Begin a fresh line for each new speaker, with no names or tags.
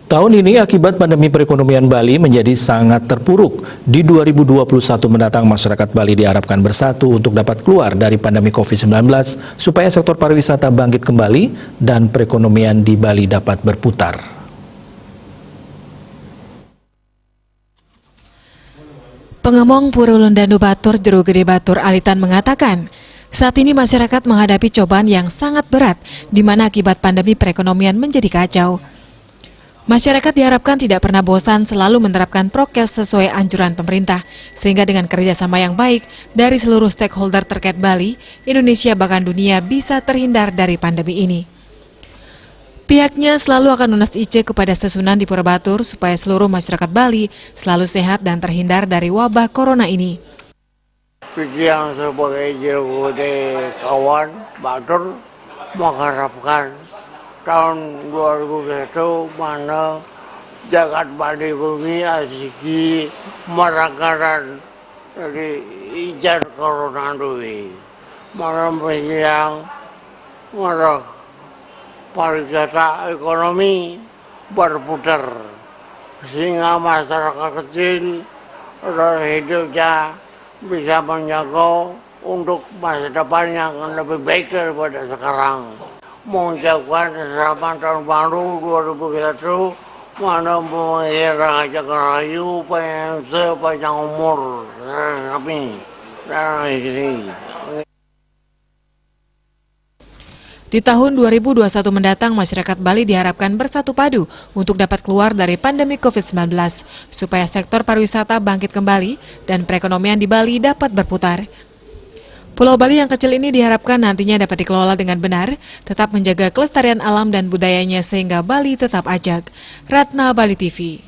Tahun ini akibat pandemi perekonomian Bali menjadi sangat terpuruk. Di 2021 mendatang masyarakat Bali diharapkan bersatu untuk dapat keluar dari pandemi COVID-19 supaya sektor pariwisata bangkit kembali dan perekonomian di Bali dapat berputar.
Pengemong Puro Lundanu Batur Jero Gede Batur Alitan mengatakan, saat ini masyarakat menghadapi cobaan yang sangat berat di mana akibat pandemi perekonomian menjadi kacau. Masyarakat diharapkan tidak pernah bosan selalu menerapkan prokes sesuai anjuran pemerintah, sehingga dengan kerjasama yang baik dari seluruh stakeholder terkait Bali, Indonesia bahkan dunia bisa terhindar dari pandemi ini. Pihaknya selalu akan lunas ice kepada Sesunan di Pura Batur supaya seluruh masyarakat Bali selalu sehat dan terhindar dari wabah corona ini.
Yang sebagai Jero Gede kawan Batur mengharapkan tahun 2021 mana jagat Bali bumi asiki merangkaran dari ijan corona dui mana yang mana pariwisata ekonomi berputar sehingga masyarakat kecil dan hidupnya bisa menjaga untuk masa depan yang lebih baik daripada sekarang. Mengucapkan selamat tahun baru 2021, mana mengira aja rayu sepanjang umur kami dan istri.
Di tahun 2021 mendatang, masyarakat Bali diharapkan bersatu padu untuk dapat keluar dari pandemi COVID-19, supaya sektor pariwisata bangkit kembali dan perekonomian di Bali dapat berputar. Pulau Bali yang kecil ini diharapkan nantinya dapat dikelola dengan benar, tetap menjaga kelestarian alam dan budayanya sehingga Bali tetap ajak. Ratna Bali TV.